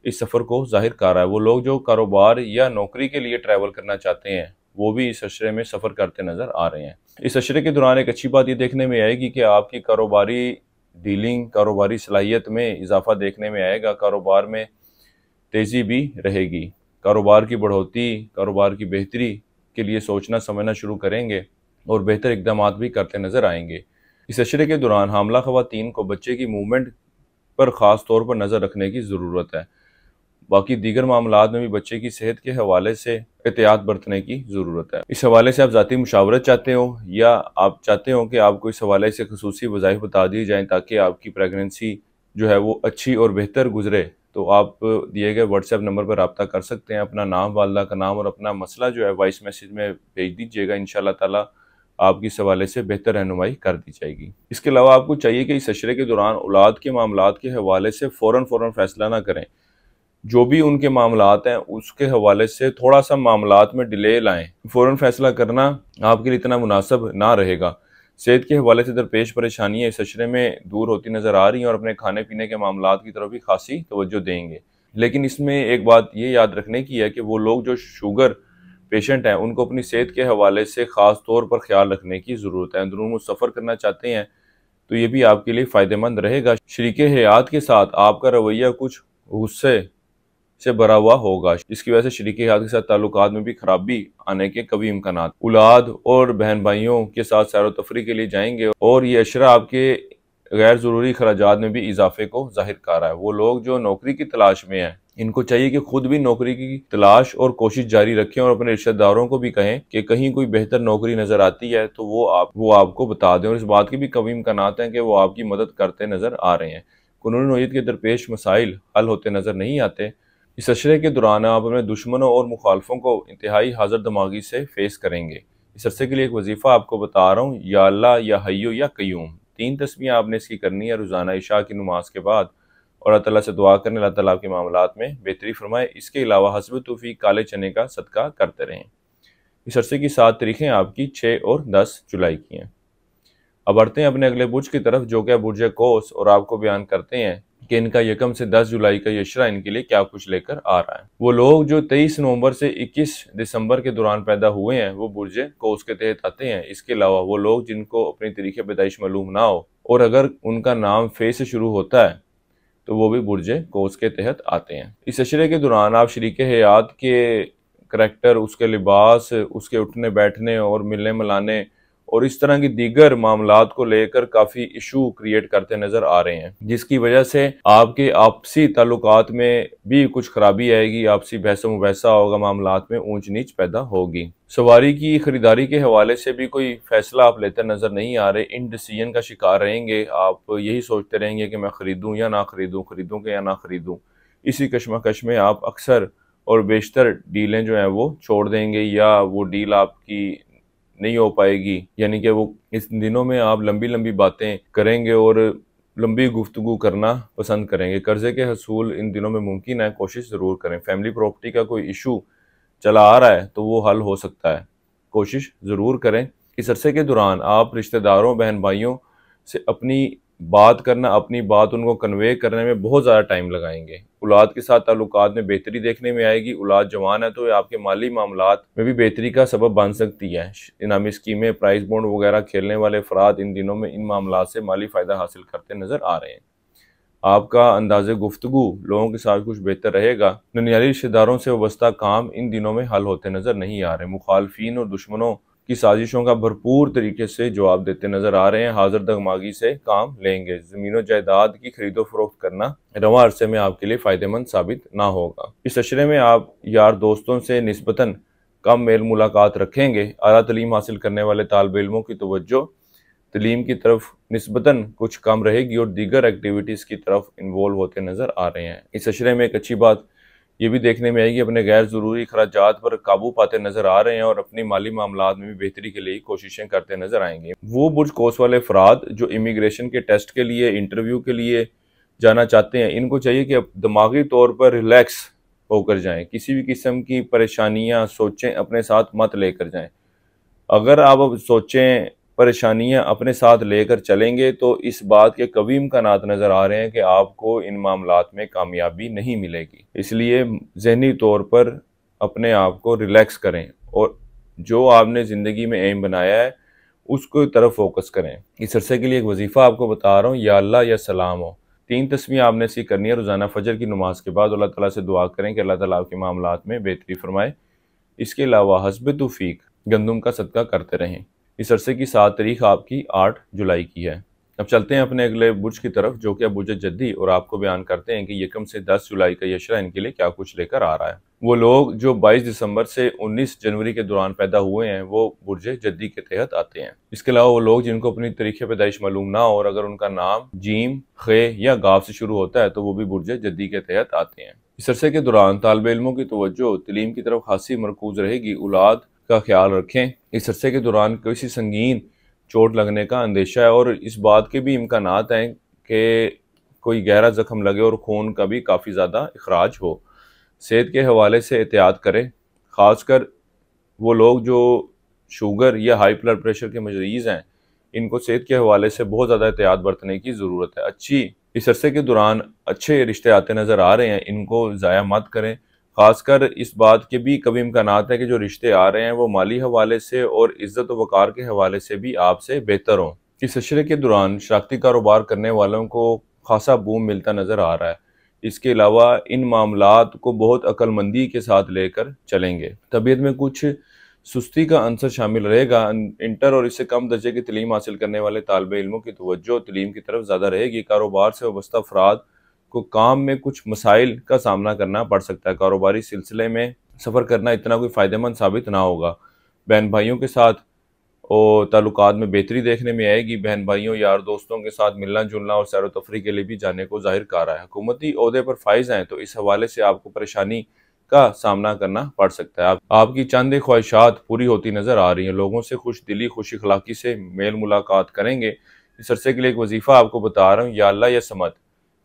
इस सफ़र को जाहिर कर रहा है। वो लोग जो कारोबार या नौकरी के लिए ट्रैवल करना चाहते हैं वो भी इस अशरे में सफ़र करते नज़र आ रहे हैं। इस अशरे के दौरान एक अच्छी बात ये देखने में आएगी कि आपकी कारोबारी डीलिंग, कारोबारी सलाहियत में इजाफा देखने में आएगा। कारोबार में तेज़ी भी रहेगी। कारोबार की बढ़ोतरी, कारोबार की बेहतरी के लिए सोचना समझना शुरू करेंगे और बेहतर इकदाम भी करते नज़र आएंगे। इस अशरे के दौरान हामला ख़वातीन को बच्चे की मूवमेंट पर ख़ास तौर पर नज़र रखने की ज़रूरत है। बाकी दीगर मामलात में भी बच्चे की सेहत के हवाले से एहतियात बरतने की ज़रूरत है। इस हवाले से आप ज़ाती मुशावरत चाहते हो या आप चाहते हो कि आपको इस हवाले से खुसूसी वज़ाइफ बता दी जाएँ ताकि आपकी प्रेगनेंसी जो है वो अच्छी और बेहतर गुजरे, तो आप दिए गए व्हाट्सएप नंबर पर रब्ता कर सकते हैं। अपना नाम, वालदा का नाम और अपना मसला जो है वॉइस मैसेज में भेज दीजिएगा। इंशाअल्लाह ताला आपकी इस हवाले से बेहतर रहनुमाई कर दी जाएगी। इसके अलावा आपको चाहिए कि इस अशरे के दौरान औलाद के मामलात के हवाले से फ़ौरन फैसला ना करें। जो भी उनके मामलात हैं उसके हवाले से थोड़ा सा मामलात में डिले लाएं। फ़ौरन फैसला करना आपके लिए इतना मुनासिब ना रहेगा। सेहत के हवाले से दरपेश परेशानियाँ इस अशरे में दूर होती नज़र आ रही हैं और अपने खाने पीने के मामलात की तरफ भी खासी तवज्जो देंगे। लेकिन इसमें एक बात ये याद रखने की है कि वो लोग जो शुगर पेशेंट हैं उनको अपनी सेहत के हवाले से ख़ास तौर पर ख्याल रखने की ज़रूरत है। अंदरून सफ़र करना चाहते हैं तो ये भी आपके लिए फ़ायदेमंद रहेगा। शरीके हयात के साथ आपका रवैया कुछ गुस्से से भरा हुआ होगा। इसकी वजह से शरीके हयात के साथ ताल्लुकात में भी खराबी आने के कभी इम्कानात। औलाद और बहन भाइयों के साथ सैर व तफरी के लिए जाएंगे और ये अशरा आपके गैर ज़रूरी खराजात में भी इजाफे को जाहिर कर रहा है। वो लोग जो नौकरी की तलाश में हैं इनको चाहिए कि खुद भी नौकरी की तलाश और कोशिश जारी रखें और अपने रिश्तेदारों को भी कहें कि कहीं कोई बेहतर नौकरी नजर आती है तो वो आपको बता दें। और इस बात के भी कभी इम्कानात हैं कि वो आपकी मदद करते नजर आ रहे हैं। कानूनी नौयत के दरपेश मसाइल हल होते नजर नहीं आते। इस अशरे के दौरान आप अपने दुश्मनों और मुखालफों को इंतहाई हाजिर दिमागी से फेस करेंगे। इस अरसे के लिए एक वजीफा आपको बता रहा हूँ, या अल्लाह या हय्यो या कय्यूम। 3 तस्बीह आपने इसकी करनी है रोज़ाना इशा की नमाज के बाद और अल्लाह ताला से दुआ करने, अल्लाह ताला आपके मामलात में बेहतरी फरमाए। इसके अलावा हस्ब तौफीक काले चने का सदका करते रहें। इस अरसे की 7 तारीखें आपकी 6 और 10 जुलाई की हैं। अब बढ़ते हैं अपने अगले बुर्ज की तरफ जो कि बुर्ज कौस, और आपको बयान करते हैं कि इनका 1 से 10 जुलाई का ये अशरा इनके लिए क्या कुछ लेकर आ रहा है। वो लोग जो 23 नवंबर से 21 दिसंबर के दौरान पैदा हुए हैं वो बुर्ज कौस के तहत आते हैं। इसके अलावा वो लोग जिनको अपनी तरीके पैदाइश मालूम ना हो और अगर उनका नाम फे से शुरू होता है तो वो भी बुर्ज कौस के तहत आते हैं। इस अशरे के दौरान आप शरीके हयात के करैक्टर, उसके लिबास, उसके उठने बैठने और मिलने मिलाने और इस तरह की दीगर मामलात को लेकर काफ़ी इशू क्रिएट करते नज़र आ रहे हैं, जिसकी वजह से आपके आपसी ताल्लुकात में भी कुछ खराबी आएगी। आपसी बहस मुबहसा होगा, मामलात में ऊंच नीच पैदा होगी। सवारी की खरीदारी के हवाले से भी कोई फैसला आप लेते नज़र नहीं आ रहे। इनडिसीजन का शिकार रहेंगे। आप यही सोचते रहेंगे कि मैं ख़रीदूँ या ना ख़रीदूँ, ख़रीदूँ कि या ना ख़रीदूँ। इसी कश्मकश में आप अक्सर और बेशतर डीलें जो हैं वो छोड़ देंगे या वो डील आपकी नहीं हो पाएगी। यानी कि वो इस दिनों में आप लंबी लंबी बातें करेंगे और लंबी गुफ्तगू करना पसंद करेंगे। कर्जे के हसूल इन दिनों में मुमकिन है, कोशिश ज़रूर करें। फैमिली प्रॉपर्टी का कोई इशू चला आ रहा है तो वो हल हो सकता है, कोशिश ज़रूर करें। इस अरसे के दौरान आप रिश्तेदारों, बहन भाइयों से अपनी बात करना, अपनी बात उनको कन्वे करने में बहुत ज़्यादा टाइम लगाएंगे। औलाद के साथ ताल्लुकात में बेहतरी देखने में आएगी। औलाद जवान है तो ये आपके माली मामलात में भी बेहतरी का सबब बन सकती है। इनामी स्कीमें, प्राइस बॉन्ड वगैरह खेलने वाले अफराद इन दिनों में इन मामलात से माली फ़ायदा हासिल करते नज़र आ रहे हैं। आपका अंदाज़े गुफ्तगू लोगों के साथ कुछ बेहतर रहेगा। दुनियावी रिश्तेदारों से वाबस्ता काम इन दिनों में हल होते नज़र नहीं आ रहे। मुखालफिन और दुश्मनों की साजिशों का भरपूर तरीके से जवाब देते नजर आ रहे हैं। हाजिर दगमागी से काम लेंगे। ज़मीन और जायदाद की खरीदो फरोख्त करना रवा अरसे में आपके लिए फ़ायदेमंद साबित ना होगा। इस अशरे में आप यार दोस्तों से निस्बतन कम मेल मुलाकात रखेंगे। आला तलीम हासिल करने वाले तालिब इल्मों की तवज्जो तलीम की तरफ निस्बतन कुछ कम रहेगी और दीगर एक्टिविटीज़ की तरफ इन्वॉल्व होते नज़र आ रहे हैं। इस अशरे में एक अच्छी बात ये भी देखने में आएगी, अपने गैर ज़रूरी खर्चात पर काबू पाते नज़र आ रहे हैं और अपनी माली मामलात में भी बेहतरी के लिए कोशिशें करते नज़र आएंगे। वो बुर्ज कौस वाले अफराद जो इमिग्रेशन के टेस्ट के लिए, इंटरव्यू के लिए जाना चाहते हैं, इनको चाहिए कि दिमागी तौर पर रिलैक्स होकर जाएं। किसी भी किस्म की परेशानियां, सोचें अपने साथ मत लेकर जाएं। अगर आप अब सोचें, परेशानियां अपने साथ लेकर चलेंगे तो इस बात के कभी इम्कानात नज़र आ रहे हैं कि आपको इन मामलात में कामयाबी नहीं मिलेगी। इसलिए ज़हनी तौर पर अपने आप को रिलैक्स करें और जो आपने ज़िंदगी में एम बनाया है उसको तरफ फोकस करें। इस अरसे के लिए एक वजीफ़ा आपको बता रहा हूँ, या अल्लाह या सलाम हो। 3 तस्बीह आपने सी करनी है रोज़ाना फजर की नमाज के बाद। अल्लाह ताला से दुआ करें कि अल्लाह ताला आपके मामलात में बेहतरी फरमाए। इसके अलावा हस्ब तौफीक गंदम का सदका करते रहें। इस अरसे की 7 तारीख आपकी 8 जुलाई की है। अब चलते हैं अपने अगले बुर्ज की तरफ, जो कि बुर्ज जद्दी, और आपको बयान करते हैं कि यकम से 10 जुलाई का यशरा इनके लिए क्या कुछ लेकर आ रहा है। वो लोग जो 22 दिसंबर से 19 जनवरी के दौरान पैदा हुए हैं वो बुर्ज जद्दी के तहत आते हैं। इसके अलावा वो लोग जिनको अपनी तारीख पैदाइश मालूम ना हो और अगर उनका नाम जीम, खे या गाफ से शुरू होता है तो वो भी बुर्ज जद्दी के तहत आते हैं। इस अरसे के दौरान तालिब इल्मों की तवज्जो तलीम की तरफ खासी मरकूज रहेगी। औलाद का ख्याल रखें। इस अरसे के दौरान किसी संगीन चोट लगने का अंदेशा है और इस बात के भी इम्कानात हैं कि कोई गहरा जख्म लगे और खून का भी काफ़ी ज़्यादा अखराज हो। सेहत के हवाले से एहतियात करें, ख़ासकर वो लोग जो शुगर या हाई ब्लड प्रेशर के मरीज़ हैं, इनको सेहत के हवाले से बहुत ज़्यादा एहतियात बरतने की ज़रूरत है। इस अरसे के दौरान अच्छे रिश्ते आते नज़र आ रहे हैं, इनको ज़ाया मत करें। ख़ासकर इस बात के भी कभी इम्कानात है कि जो रिश्ते आ रहे हैं वो माली हवाले से और इज़्ज़त व वक़ार के हवाले से भी आपसे बेहतर हों। इस अशरे के दौरान शराकती कारोबार करने वालों को खासा बूम मिलता नज़र आ रहा है। इसके अलावा इन मामलात को बहुत अक्लमंदी के साथ लेकर चलेंगे। तबीयत में कुछ सुस्ती का अंसर शामिल रहेगा। इंटर और इससे कम दर्जे की तलीम हासिल करने वाले तालिब इल्मों की तवज्जो तलीम की तरफ ज़्यादा रहेगी। कारोबार से वाबस्ता अफराद को काम में कुछ मसाइल का सामना करना पड़ सकता है। कारोबारी सिलसिले में सफ़र करना इतना कोई फ़ायदेमंद साबित ना होगा। बहन भाइयों के साथ और ताल्लुकात में बेहतरी देखने में आएगी। बहन भाइयों, यार दोस्तों के साथ मिलना जुलना और सैर व तफरी के लिए भी जाने को जाहिर कर रहा है। हुकूमती ओहदे पर फाइज हैं तो इस हवाले से आपको परेशानी का सामना करना पड़ सकता है। आपकी चंद ख्वाहिशात पूरी होती नज़र आ रही हैं। लोगों से खुश दिली खुश अखलाकी से मेल मुलाकात करेंगे। इस अरसे के लिए एक वजीफ़ा आपको बता रहा हूँ, या अल्लाह या समद।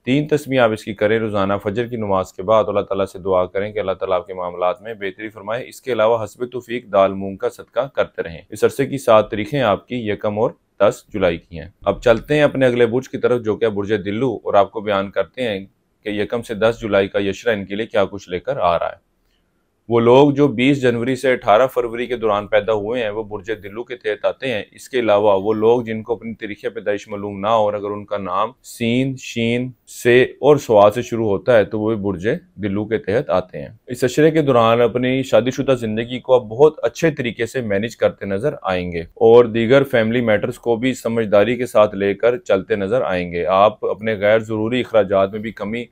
3 तस्मीह आप इसकी करें रोज़ाना फजर की नमाज के बाद। अल्लाह ताला से दुआ करें कि अल्लाह ताला आपके मामलात में बेहतरी फरमाए। इसके अलावा हस्ब तौफीक दाल मूंग का सदका करते रहें। इस अरसे की 7 तारीखें आपकी यकम और 10 जुलाई की हैं। अब चलते हैं अपने अगले बुर्ज की तरफ, जो कि बुर्ज दिल्लू, और आपको बयान करते हैं कि यकम से 10 जुलाई का यशरा इनके लिए क्या कुछ लेकर आ रहा है। वो लोग जो 20 जनवरी से 18 फरवरी के दौरान पैदा हुए हैं वो बुर्ज दिल्लू के तहत आते हैं। इसके अलावा वो लोग जिनको अपनी तारीख पैदाइश मालूम ना हो और अगर उनका नाम सीन, शीन से और स्वाद से शुरू होता है तो वो बुर्ज दिल्लू के तहत आते हैं। इस अशरे के दौरान अपनी शादीशुदा जिंदगी को आप बहुत अच्छे तरीके से मैनेज करते नजर आएंगे और दीगर फैमिली मैटर्स को भी समझदारी के साथ लेकर चलते नजर आएंगे। आप अपने गैर जरूरी अखराजात में भी कमी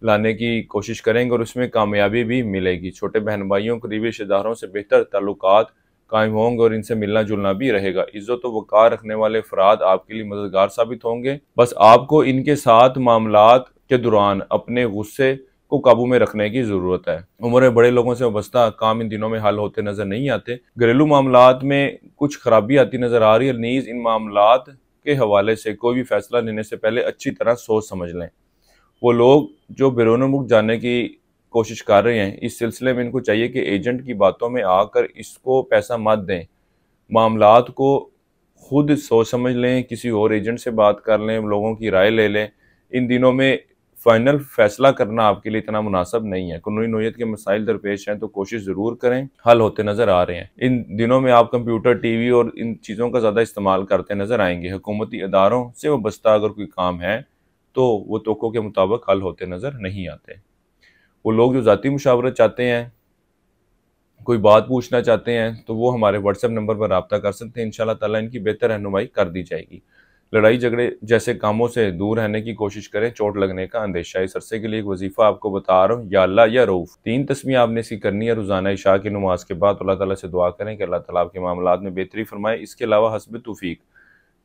लाने की कोशिश करेंगे और उसमें कामयाबी भी मिलेगी। छोटे बहन भाइयों, करीबी रिश्तेदारों से बेहतर ताल्लुकात कायम होंगे और इनसे मिलना जुलना भी रहेगा। इज्जत व वक़ार रखने वाले अफराद आपके लिए मददगार साबित होंगे। बस आपको इनके साथ मामलात के दौरान अपने गुस्से को काबू में रखने की जरूरत है। उम्र में बड़े लोगों से वाबस्ता काम इन दिनों में हल होते नजर नहीं आते। घरेलू मामलात में कुछ खराबी आती नजर आ रही है। नीज इन मामलात के हवाले से कोई भी फैसला लेने से पहले अच्छी तरह सोच समझ लें। वो लोग जो बैरून मुल्क जाने की कोशिश कर रहे हैं, इस सिलसिले में इनको चाहिए कि एजेंट की बातों में आकर इसको पैसा मत दें। मामलात को खुद सोच समझ लें, किसी और एजेंट से बात कर लें, लोगों की राय ले लें। इन दिनों में फाइनल फैसला करना आपके लिए इतना मुनासिब नहीं है। कानूनी नोयत के मसाइल दरपेश हैं तो कोशिश ज़रूर करें, हल होते नज़र आ रहे हैं। इन दिनों में आप कंप्यूटर, टीवी और इन चीज़ों का ज़्यादा इस्तेमाल करते नज़र आएंगे। हुकूमती इदारों से वाबस्ता अगर कोई काम है तो वो तोक़ों के मुताबिक हल होते नज़र नहीं आते। वो लोग जो ज़ाती मुशावरत चाहते हैं, कोई बात पूछना चाहते हैं, तो वो हमारे व्हाट्सएप नंबर पर रब्ता कर सकते हैं। इंशाअल्लाह ताला इनकी बेहतर रहनुमाई कर दी जाएगी। लड़ाई झगड़े जैसे कामों से दूर रहने की कोशिश करें, चोट लगने का अंदेशा। इस अरसे के लिए एक वजीफ़ा आपको बता रहा हूँ, या अल्लाह या रऊफ़। 3 तस्मीह आपने इसकी करनी है रोज़ाना इशा की नमाज के बाद। अल्लाह ताला से दुआ करें कि अल्लाह ताला आपके मामलात में बेहतरी फरमाए। इसके अलावा हस्ब तौफीक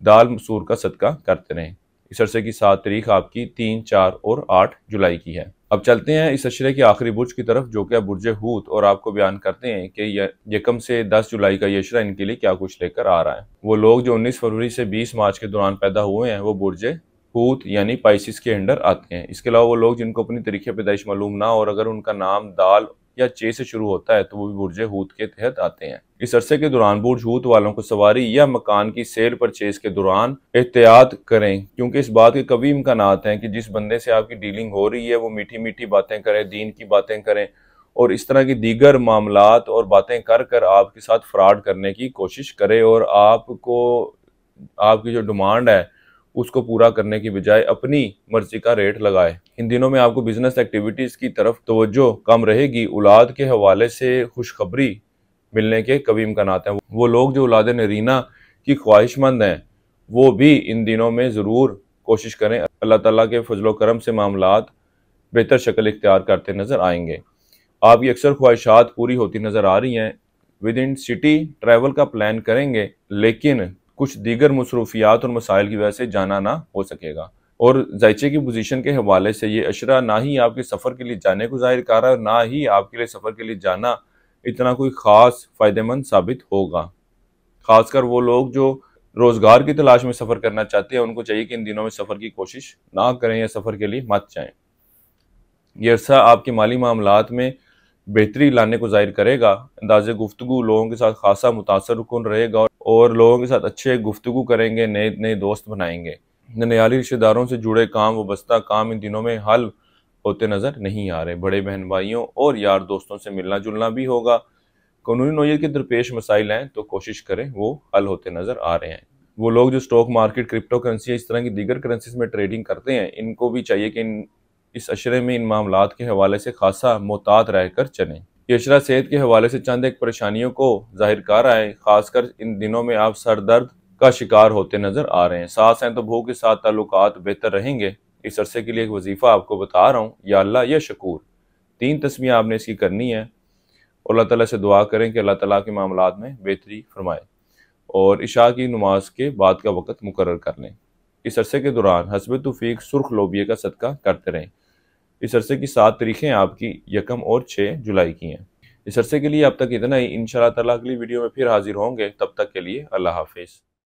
दाल मसूर का सदका करते रहें। इस अरसे की 7 तारीख आपकी 3, 4 और 8 जुलाई की है। अब चलते हैं इस अशरे के आखिरी बुर्ज की तरफ, जो कि बुर्ज हूत, और आपको बयान करते हैं कि यकम से 10 जुलाई का यशरा इनके लिए क्या कुछ लेकर आ रहा है। वो लोग जो 19 फरवरी से 20 मार्च के दौरान पैदा हुए हैं वो बुर्ज हूत यानी पाइसिस के अंडर आते हैं। इसके अलावा वो लोग जिनको अपनी तारीख पैदाइश मालूम ना हो और अगर उनका नाम दाल या चे से शुरू होता है तो वो भी बुर्ज हूत के तहत आते हैं। इस अरसे के दौरान बुर्ज हूत वालों को सवारी या मकान की सेल परचेज के दौरान एहतियात करें, क्योंकि इस बात के कभी इम्कानात हैं कि जिस बंदे से आपकी डीलिंग हो रही है वो मीठी मीठी बातें करें, दीन की बातें करें और इस तरह की दीगर मामलात और बातें कर कर आपके साथ फ्रॉड करने की कोशिश करे और आपको आपकी जो डिमांड है उसको पूरा करने की बजाय अपनी मर्जी का रेट लगाए। इन दिनों में आपको बिजनेस एक्टिविटीज की तरफ तवज्जो कम रहेगी। औलाद के हवाले से खुशखबरी मिलने के कभी इम्कानात हैं। वो लोग जो औलाद नरीना की ख्वाहिशमंद हैं वो भी इन दिनों में ज़रूर कोशिश करें। अल्लाह ताला के फजलो करम से मामलात बेहतर शक्ल इख्तियार करते नज़र आएंगे। आपकी अक्सर ख्वाहिशात पूरी होती नज़र आ रही हैं। विद इन सिटी ट्रैवल का प्लान करेंगे, लेकिन कुछ दीगर मसरूफियात और मसाइल की वजह से जाना ना हो सकेगा। और जायचे की पोजीशन के हवाले से ये अशरा ना ही आपके सफ़र के लिए जाने को जाहिर कर रहा है और ना ही आपके लिए सफ़र के लिए जाना इतना कोई ख़ास फ़ायदेमंद साबित होगा। ख़ासकर वो लोग जो रोज़गार की तलाश में सफ़र करना चाहते हैं, उनको चाहिए कि इन दिनों में सफ़र की कोशिश ना करें या सफ़र के लिए मत जाएँ। ये अरसा आपके माली मामलात में बेहतरी लाने को जाहिर करेगा। अंदाज़े गुफ्तगू लोगों के साथ खासा मुतासरकुन रहेगा और लोगों के साथ अच्छे गुफ्तगू करेंगे, नए नए दोस्त बनाएंगे। ननियाली रिश्तेदारों से जुड़े काम, वाबस्ता काम इन दिनों में हल होते नज़र नहीं आ रहे। बड़े बहन भाइयों और यार दोस्तों से मिलना जुलना भी होगा। कानूनी नौयत के दरपेश मसाइल हैं तो कोशिश करें वो हल होते नज़र आ रहे हैं। वो लोग जो स्टॉक मार्केट, क्रिप्टो करेंसी, इस तरह की दीगर करेंसीज में ट्रेडिंग करते हैं, इनको भी चाहिए कि इस अशरे में इन मामलात के हवाले से खासा मोहतात रहकर चलें। ये अशरा सेहत के हवाले से चंद एक परेशानियों को जाहिर कर रहा है। खासकर इन दिनों में आप सर दर्द का शिकार होते नजर आ रहे हैं। सांस हैं तो भूख के साथ ताल्लुकात बेहतर रहेंगे। इस अरसे के लिए एक वजीफा आपको बता रहा हूँ, या अल्लाह या शकूर। 3 तस्मीयाँ आपने इसकी करनी है और अल्लाह ताला से दुआ करें कि अल्लाह ताला के मामलात में बेहतरी फरमाए और इशा की नमाज के बाद का वक़्त मुकर्रर कर लें। इस अरसे के दौरान हस्ब तौफीक सुर्ख लोबिया का सदका करते रहें। इस अरसे की 7 तारीखें आपकी 1 और 6 जुलाई की हैं। इस अरसे के लिए अब तक इतना ही। इंशाअल्लाह ताला अगली वीडियो में फिर हाजिर होंगे। तब तक के लिए अल्लाह हाफिज़।